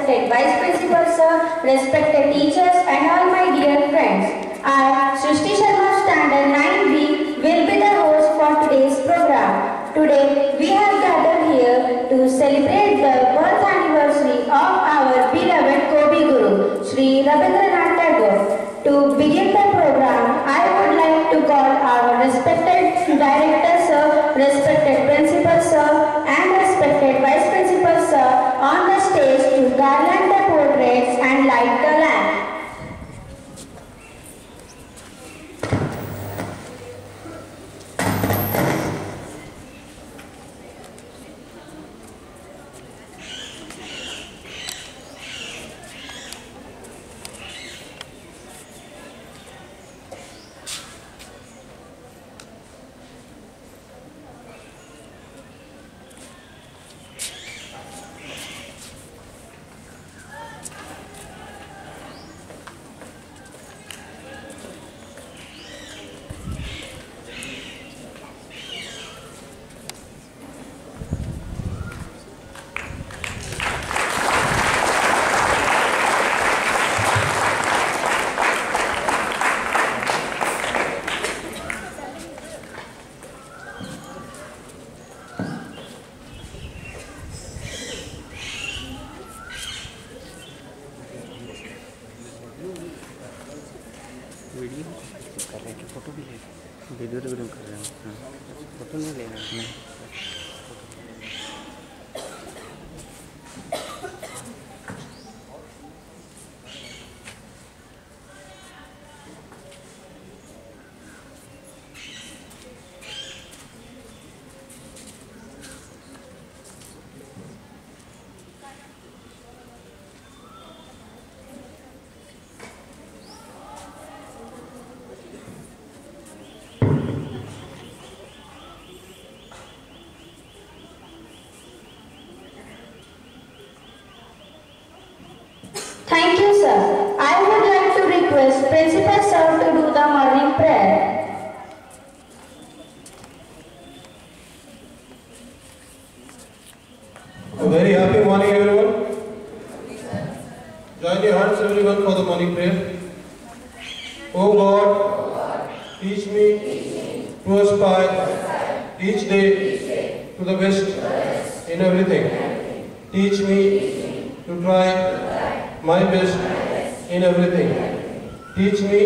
respected Vice Principal Sir, respected teachers and all my dear friends. I, Srishti Sharma Standard 9B, will be the host for today's program. Today, we have gathered here to celebrate the birth anniversary of our beloved Kobi Guru, Sri Rabindranath Tagore. To begin the program, I would like to call our respected Director Sir, respected Principal Sir, and respected Vice Principal Sir on the stage to garland the portraits and light the lamp. Thank you, sir. I would like to request Principal Sir to do the morning prayer. A very happy morning, everyone. Join your hearts, everyone, for the morning prayer. Oh God, teach me to aspire each day to the best in everything. Teach me to try my best in everything. Teach me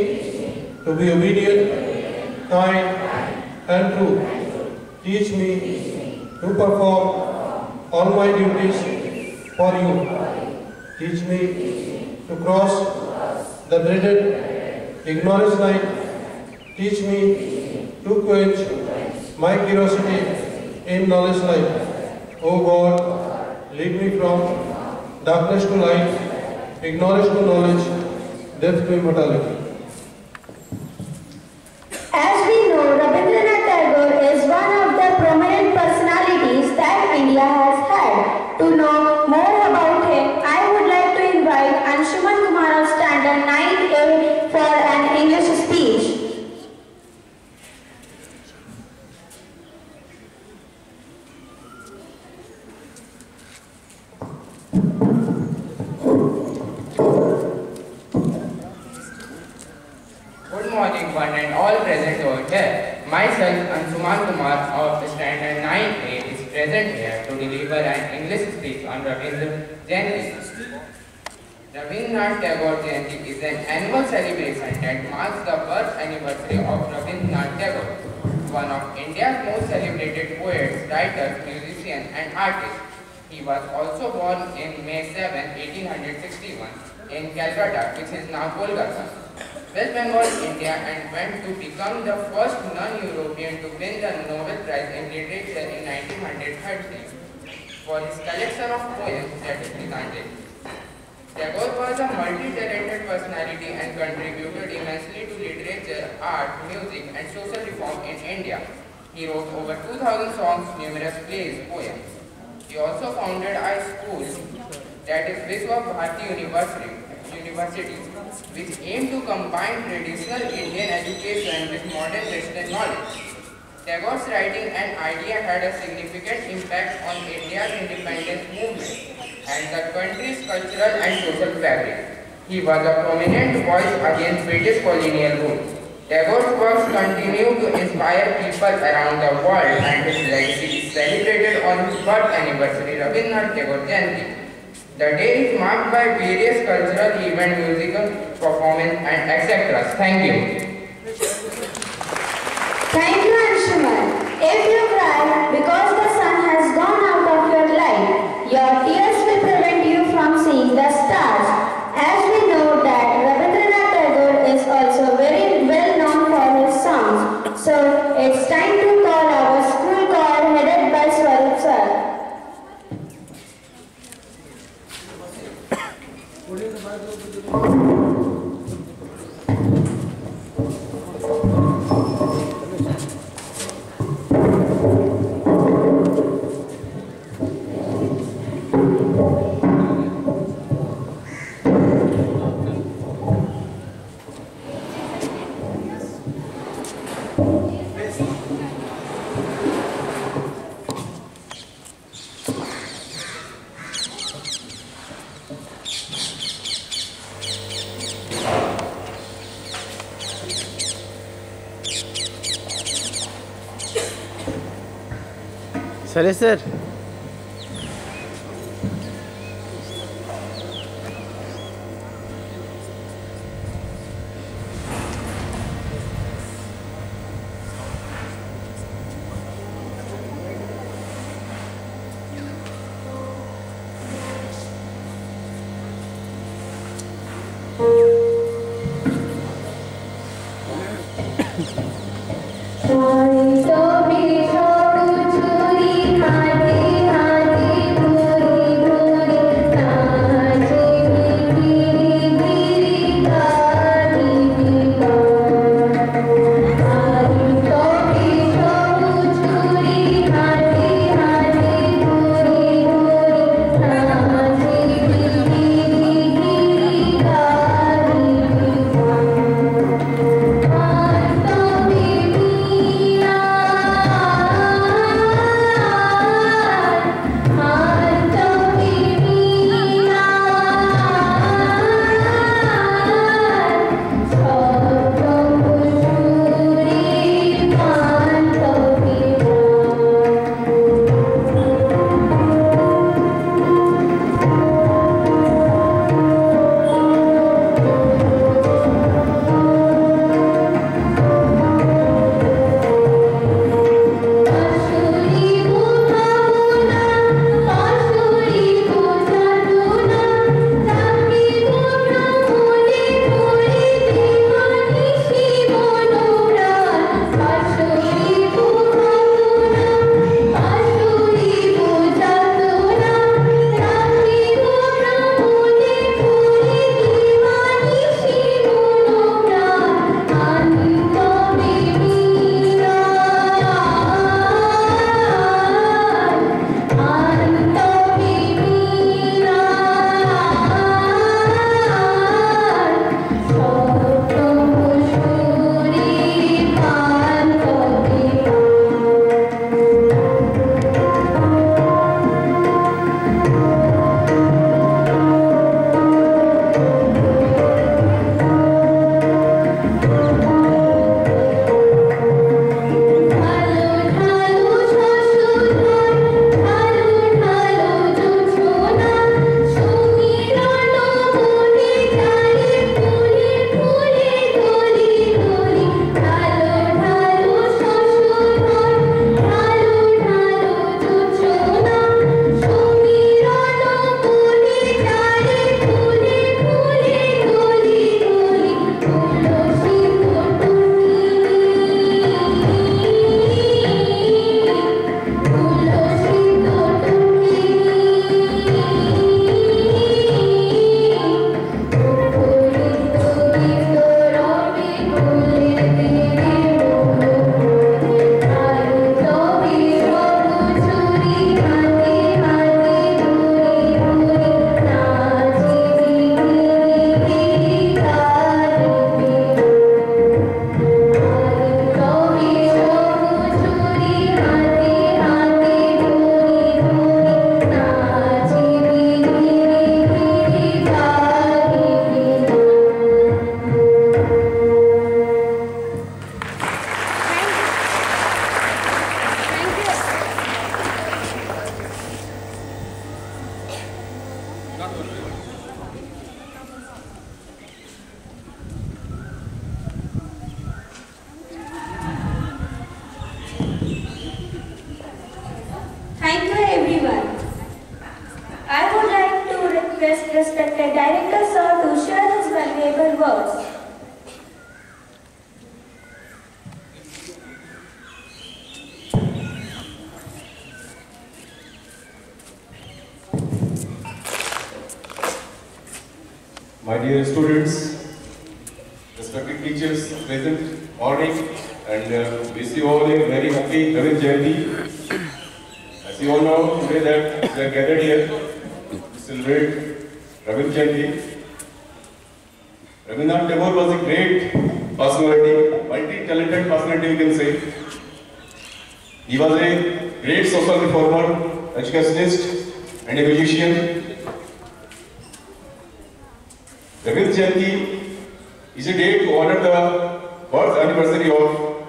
to be obedient, kind and true. Teach me to perform all my duties for you. Teach me to cross the dreaded ignorance line. Teach me to quench my curiosity in knowledge life. O God, lead me from darkness to light, ignorance to knowledge, death to immortality. As we know, Rabindranath Tagore is one of the prominent personalities that India has had. To know more about him, I would like to invite Anshuman Kumar of Standard 9A for an English speech. Good morning, one and all present over here. Myself, Anshuman Kumar of Standard 9A is present here to deliver an English speech on Rabindra Jayanti. Rabindranath Tagore Jayanti is an annual celebration that marks the birth anniversary of Rabindranath Tagore, one of India's most celebrated poets, writers, musicians and artists. He was also born in May 7, 1861 in Calcutta, which is now Kolkata, West Bengal, India, and went to become the first non-European to win the Nobel Prize in Literature in 1930 for his collection of poems that is Gitanjali. Tagore was a multi-talented personality and contributed immensely to literature, art, music, and social reform in India. He wrote over 2,000 songs, numerous plays, poems. He also founded a school, that is Vishwa Bharati University, which aimed to combine traditional Indian education with modern Western knowledge. Tagore's writing and idea had a significant impact on India's independence movement. and the country's cultural and social fabric. He was a prominent voice against British colonial rule. Tagore's works continue to inspire people around the world, and his legacy is celebrated on his birth anniversary, Rabindranath Tagore Jayanti. The day is marked by various cultural events, musical performance, and etc. Thank you. Thank you, Anshuman. If you cry because the sun has gone out of your life, your tears will prevent you from seeing the stars. As we know that Rabindranath Tagore is also very well known for his songs. So it's time to call our school choir headed by Swarup sir. Sorry, sir. Sorry, sorry, sorry, sorry, Thank you everyone. I would like to request respected Director Sir to share his valuable words. My dear students, respected teachers present morning, and wish you all a very happy Ravindra Jayanti. As you all know today that we are gathered here to celebrate Ravindra Jayanti. Rabindranath Tagore was a great personality, multi-talented personality we can say. He was a great social reformer, educationist and a musician. Ravindra Jayanti is a day to honor the birth anniversary of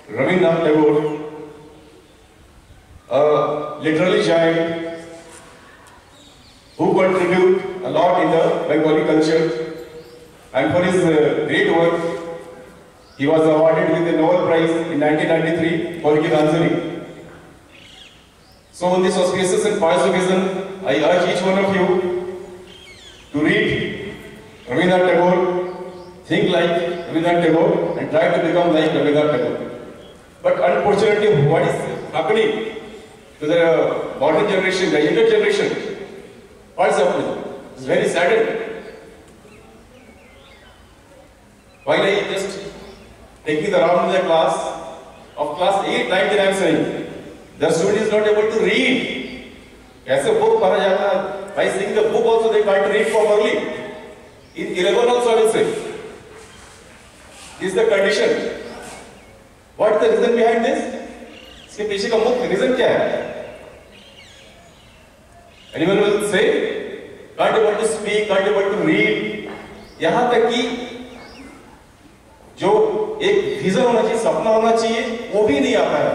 Rabindranath Tagore, a literary giant who contributed a lot in the Bengali culture, and for his great work, he was awarded with the Nobel Prize in 1993 for his answering. So on this auspicious and pious occasion, I urge each one of you to read Rabindranath Tagore, think like Rabindranath Tagore, and try to become like Rabindranath Tagore. But unfortunately, what is happening to the modern generation, the younger generation? What is happening? It's very saddened. While I just taking the round in the class of class 8, 9, I am saying, the student is not able to read. कैसे book पढ़ा जाता? By seeing the book also they can't read properly. In 11 also I will say. This is the condition. What is the reason behind this? इसके पीछे का मुख्य reason क्या है? Anyone will say? Can't able to speak, can't able to read. यहाँ तक कि जो एक विजन होना चाहिए, सपना होना चाहिए, वो भी नहीं आता है।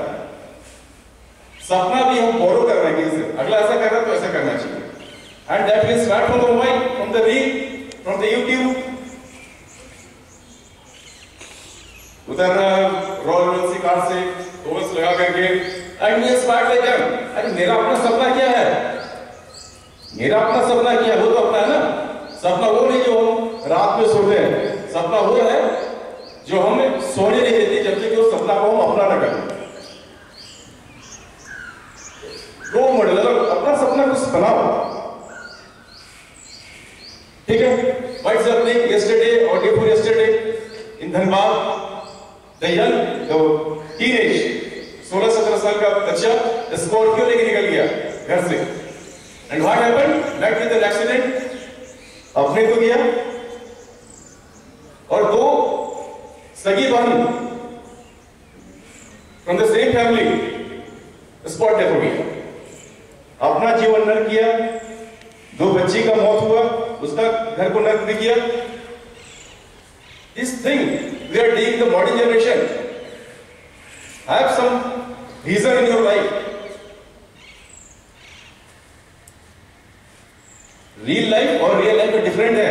सपना भी हम बोरो कर रहे हैं किसी से, अगला ऐसा कर रहा है तो ऐसा करना चाहिए। And that will start from the mobile, from the reel, from the YouTube. उधर रोल सी कार से ओवस लगा करके and we start like them. अरे मेरा अपना सपना क्या है? मेरा अपना सपना क्या है? वो तो अपना है ना। सपना वो नहीं जो हम रात में सोते हैं। सपना वो है जो हमें सोने नहीं देती जब तक कि वो सपना को हम अपना न करें। रोल मॉडल अपना सपना कुछ बनाओ। ठीक है? What's happening yesterday or day before yesterday in Dhanbad? The young, the teenage, 16-17 साल का बच्चा स्कॉर्पियो लेके निकल गया घर से। And what happened? Met with an accident. अपने तो गया और दो सगी बहन from the same family spot death हो गया। अपना जीवन नर्क किया, दो बच्ची का मौत हुआ, उसका घर को नर्क भी किया। This thing we are dealing the modern generation. Have some reason in your life. Real life और real life में different है।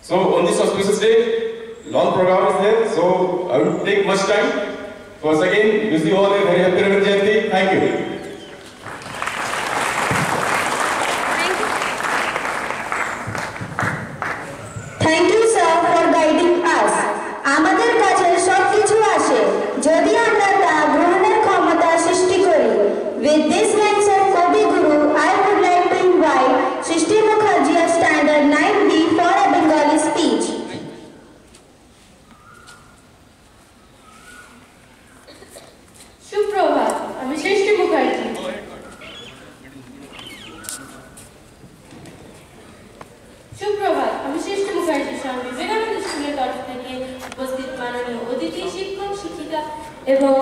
So on this auspicious day, long program is there. So I will take much time. Once again, wish you all a very happy Ravindra Jayanti. Thank you. Thank you sir for guiding us. আমাদের কাছে সবকিছু আসে যদি আমরা তা গ্রহণের ক্ষমতা সৃষ্টি করি। With this lecture Kavi Guru, I would like to invite Srishti Mukherjee of Standard 9B for a Bengali speech. সুপ্রভাত, আমি সৃষ্টি মুখার্জি। সুপ্রভাত, আমি সৃষ্টি মুখার্জি স্বামী বিবেকানন্দ স্কুলের তরফ থেকে উপস্থিত মাননীয় অতিথি, শিক্ষক, শিক্ষিকা এবং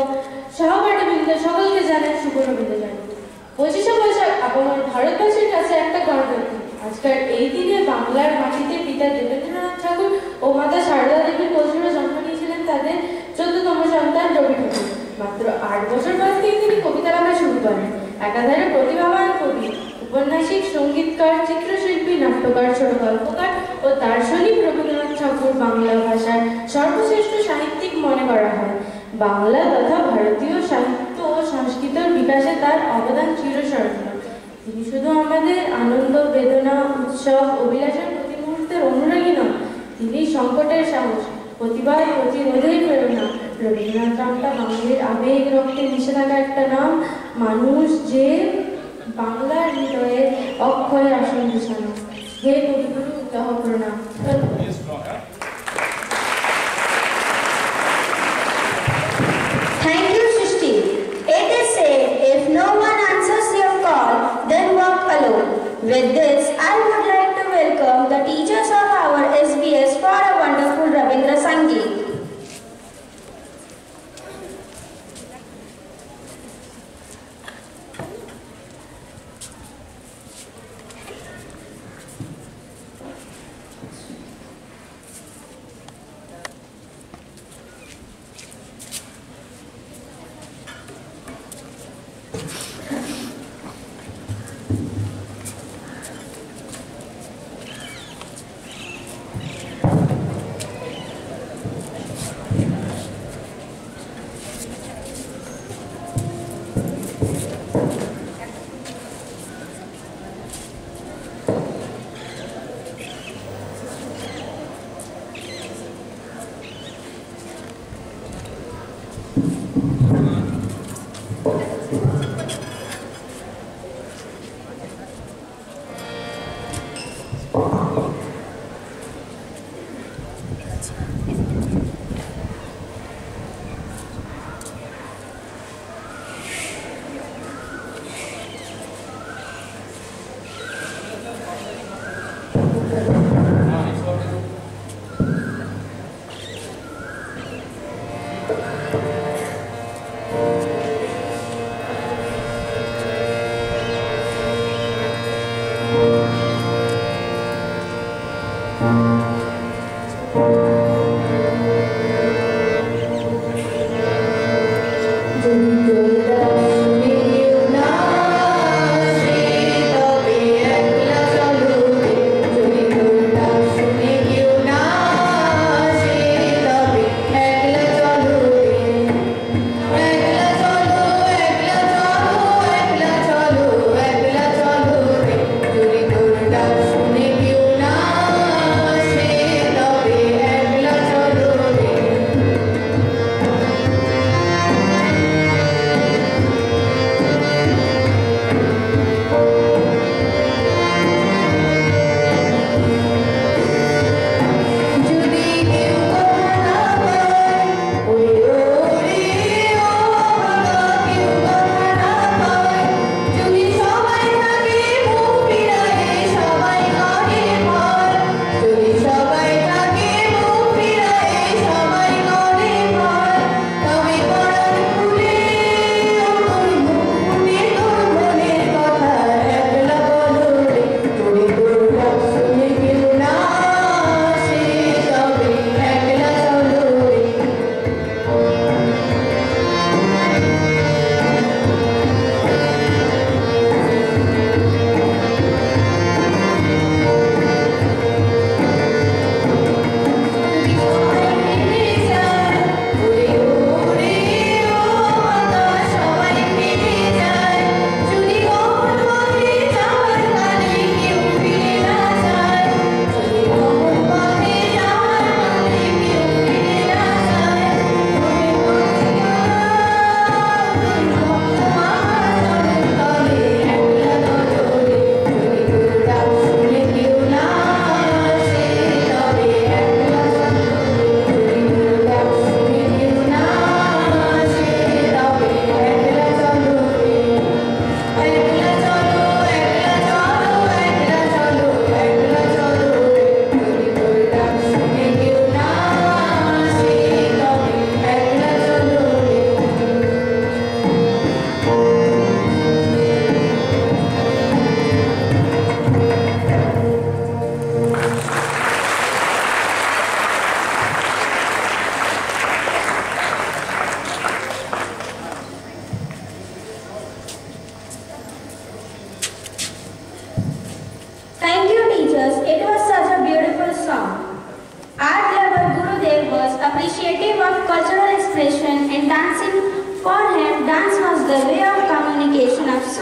সহপাঠীবৃন্দ সকলকে জানাই শুভ রবীন্দ্র জয়ন্তী। 25শে বৈশাখ আপামর ভারতবাসীর কাছে একটা গর্বের দিন। আজকের এই দিনে বাংলার মাটিতে পিতা দেবেন্দ্রনাথ ঠাকুর ও মাতা সারদা দেবীর কোলে জন্ম নিয়েছিলেন তাদের 14তম সন্তান রবি ঠাকুর। মাত্র 8 বছর বয়স থেকে তিনি কবিতা লেখা শুরু করেন। একাধারে প্রতিভাবান কবি ঔপন্যাসিক, সঙ্গীতকার, চিত্রশিল্পী, নাট্যকার, ছোট গল্পকার ও দার্শনিক রবীন্দ্রনাথ ঠাকুর বাংলা ভাষার সর্বশ্রেষ্ঠ সাহিত্যিক মনে করা হয়। বাংলা তথা ভারতীয় সাহিত্য ও সংস্কৃতির বিকাশে তার অবদান চিরস্মরণীয়। তিনি শুধু আমাদের আনন্দ, বেদনা, উৎসব, অভিলাষের প্রতি মুহূর্তের অনুরাগী নন, তিনি সংকটের সাহস, প্রতিবাদ, প্রতিরোধের প্রেরণা। রবীন্দ্রনাথ নামটা বাঙালির আবেগ রক্তে মিশে থাকা একটা নাম, মানুষ যে বাংলার হৃদয়ে অক্ষয় আসন বিছানো। হে কবিগুরু, দেহ প্রণাম। Thank you, Srishti. It is said, if no one answers your call, then walk alone. With this, I would like to welcome the teachers of our SBS for a wonderful Rabindra Sangeet.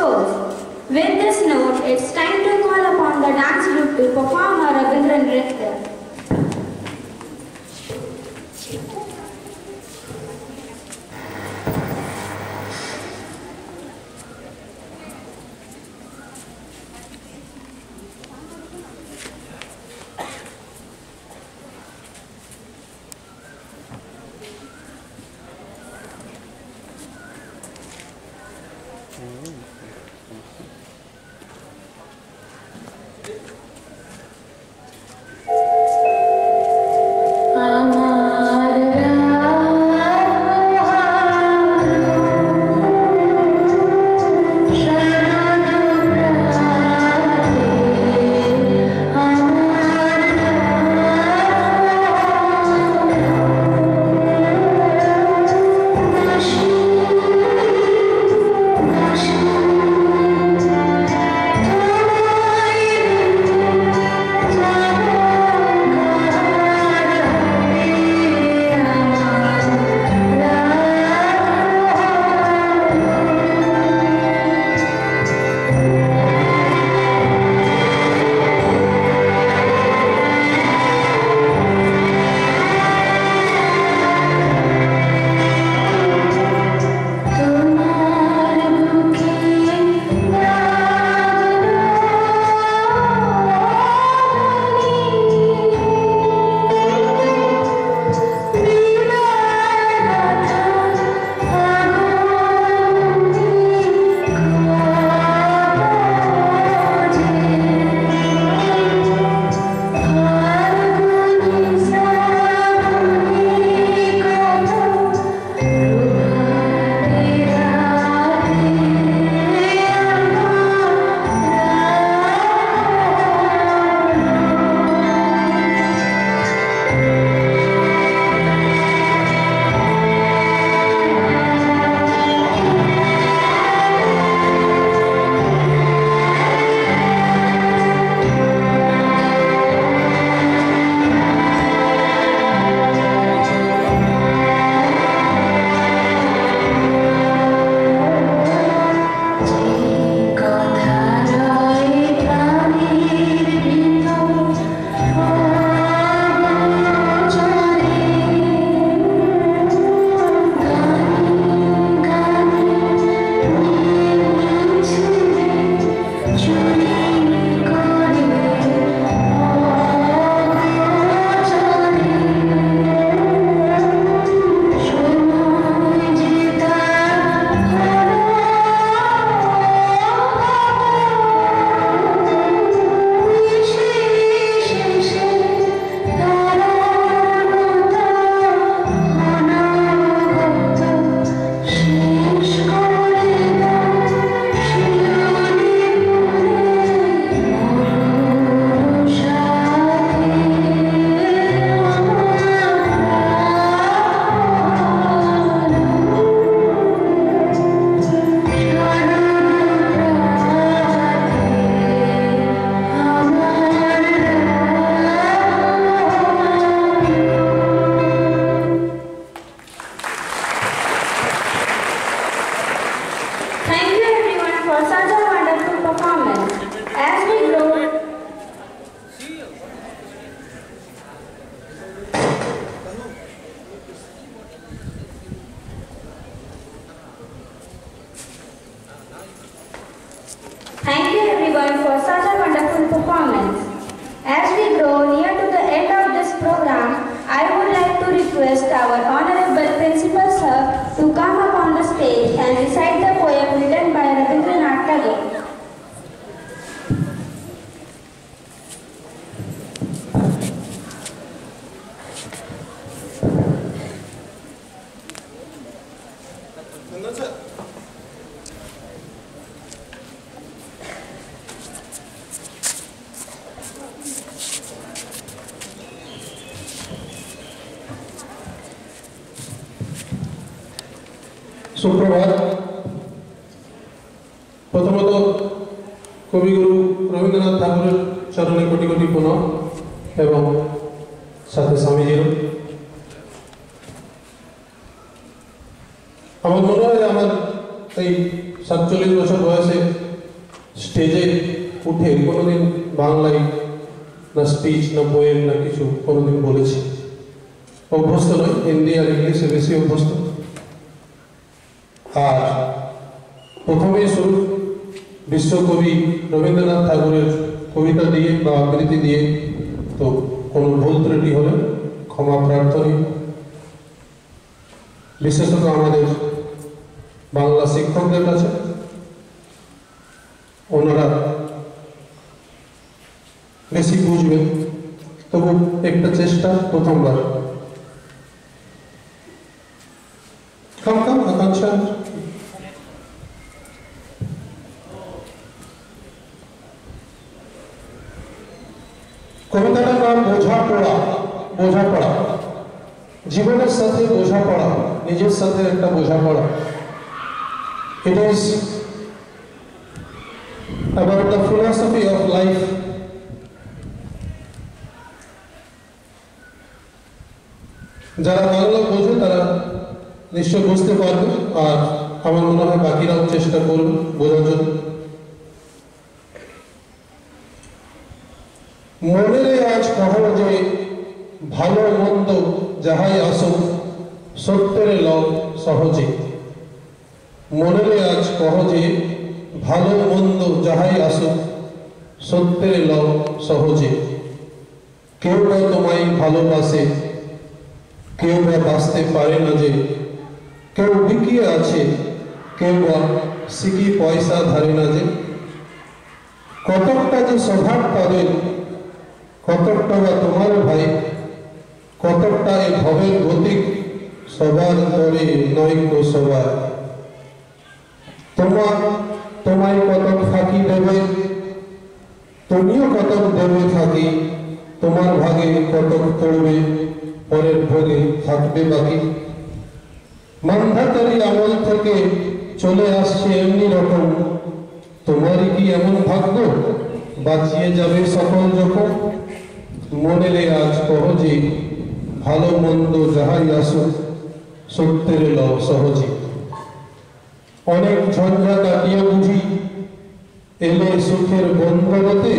souls. With this note, it's time to call upon the dance group to perform our Rabindra Nritya. Thank you everyone for such a wonderful performance. As we grow near to the end of this program, I would like to request our Honorable Principal Sir to come up on the stage and recite the poem written by Rabindranath Tagore. সুপ্রভাত। প্রথমত কবিগুরু রবীন্দ্রনাথ ঠাকুরের চরণে কোটি কোটি প্রণাম এবং সাথে স্বামীজির। আমার মনে হয় আমার এই 47 বছর বয়সে স্টেজে উঠে কোনোদিন বাংলায় না স্পিচ না পোয়েম না কিছু কোনোদিন বলেছি, অভ্যস্ত নয়, হিন্দি আর ইংলিশে বেশি অভ্যস্ত। আর প্রথমেই শুরু বিশ্বকবি রবীন্দ্রনাথ ঠাকুরের কবিতা দিয়ে বা আবৃত্তি দিয়ে, তো কোনো ভুল ত্রুটি হলে ক্ষমা প্রার্থনী। বিশেষত আমাদের বাংলা শিক্ষকদের কাছে, ওনারা বেশি বুঝবেন, তবু একটা চেষ্টা প্রথমবার। আকাঙ্ক্ষা কবিতাটার নাম বোঝাপড়া। বোঝাপড়া, জীবনের সাথে বোঝাপড়া, নিজের সাথে একটা বোঝাপড়া। It is about the philosophy of life. যারা বাংলা বোঝে তারা নিশ্চয় বুঝতে পারবে, আর আমার মনে হয় বাকিরাও চেষ্টা করবে বোঝার জন্য। মনেরে আজ কহ যে ভালো মন্দ যাহাই আসুক সত্যের লও সহজে। মনেরে আজ কহ যে ভালো মন্দ যাহাই আসুক সত্যের লও সহজে। কেউ বা তোমায় ভালোবাসে, কেউ বা বাঁচতে পারে না যে। কেউ বিকিয়ে আছে, কেউ বা সিকি পয়সা ধারে না যে। কতকটা যে স্বভাব তাদের, কতকটা বা তোমার ভাই, কতকটা এ ভবের গতিক সবার তরে নৈক সবার। তোমায় কতক ফাঁকি দেবে, তুমিও কতক দেবে ফাঁকি। তোমার ভাগে কতক পড়বে, পরের ভোগে থাকবে বাকি। মান্ধাতারি আমল থেকে চলে আসছে এমনি রকম, তোমারই কি এমন ভাগ্য বাঁচিয়ে যাবে সকল যখন। মনেরে আজ কহ যে ভালো মন্দ যাহাই আসুক সত্যের লও সহজে। অনেক ঝঞ্ঝা কাটিয়ে বুঝি এলে সুখের বন্ধগতে।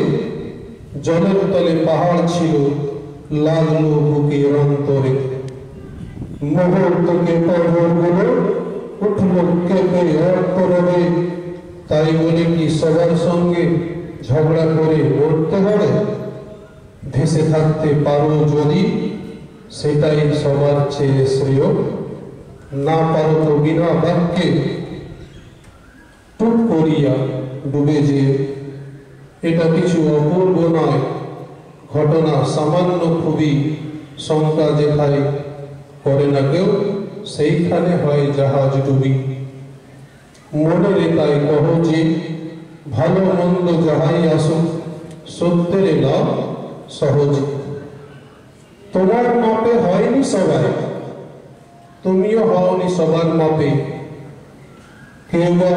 জলের তলে পাহাড় ছিল, লাগলো বুকের অন্তরে। মুহূর্তকে পর্বতগুলো উঠল কেঁপে অর্থ রবে। তাই বলে কি সবার সঙ্গে ঝগড়া করে মরতে হবে? ভেসে থাকতে পারো যদি সেটাই সবার চেয়ে শ্রেয়। না পারো তো বিনা বাক্যে টুক করিয়া ডুবে যে। এটা কিছু অপূর্ব নয় ঘটনা, সামান্য খুবই। শঙ্কা যেখানে করে না কেউ, সেইখানে হয় জাহাজ ডুবি। মনেরে তাই কহ যে ভালো মন্দ যাহাই আসুক সত্যের লাভ সহজ। তোমার মাপে হয়নি সবাই, তুমিও হওনি সবার মাপে। কেউ বা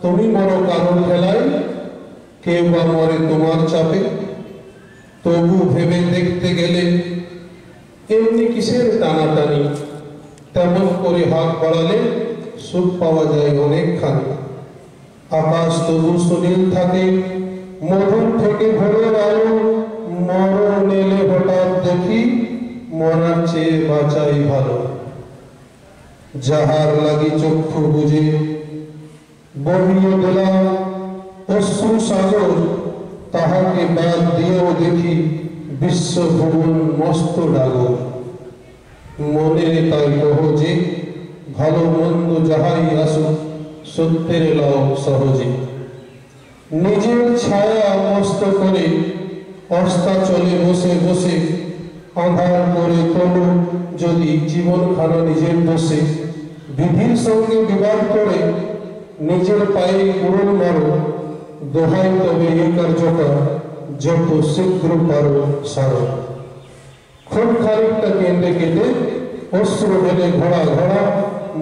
তুমি মরো কারো ঠেলায়, কেউ বা মরে তোমার চাপে। তবু ভেবে দেখতে গেলে এমনি কিসের টানাটানি। তেমন করে হাত বাড়ালে সুখ পাওয়া যায় অনেকখানি। আকাশ তবু সুনীল থাকে, মধুর থেকে ভরে আলো। মরণ এলে হঠাৎ দেখি মরার চেয়ে বাঁচাই ভালো। যাহার লাগি চক্ষু বুঝে বহিয়ে দিলাম অশ্রু সাগর। তাহাকে বাদ দিয়েও দেখি বিশ্বভুবন মস্ত ডাগর। মনের তাই কহ যে ভালো মন্দ যাহাই আসুক সত্যের লও সহজে। নিজের ছায়া মস্ত করে অস্তাচলে বসে বসে আঁধার করে তোলো যদি জীবনখানা নিজের দোষে। বিধির সঙ্গে বিবাদ করে নিজের পায়ে কুড়ুল মারো। দোহাই তবে এ কার্যটা যত শীঘ্র পারো সারো। খুব খানিকটা কেন্দ্রে কেটে অশ্রু ঢেলে ঘোড়া ঘোড়া।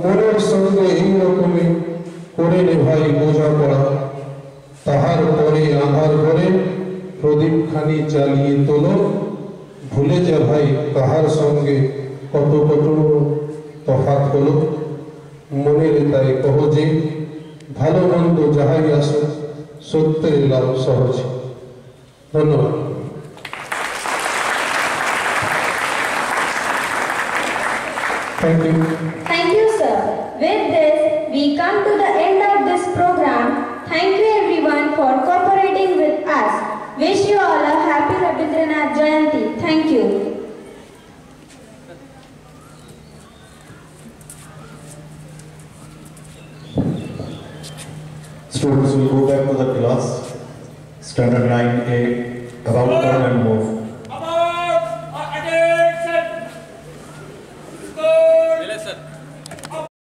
মনের সঙ্গে এই রকমে করে নে ভাই বোঝাপড়া। তাহার পরে আঁধার ঘরে প্রদীপ খানি জ্বালিয়ে তোলো। ভুলে যা ভাই কাহার সঙ্গে কত কত তফাৎ হলো। মনের তাই কহ যে ভালো মন্দ যাহাই আসুক সত্যের লাভ সহজ। ধন্যবাদ। Thank you. Thank you, sir. With this, we come to the end of this program. Thank you everyone for cooperating with us. Wish you all a happy Rabindranath Jayanti. Thank you. Students will go back to the class. Standard 9A, about turn and move.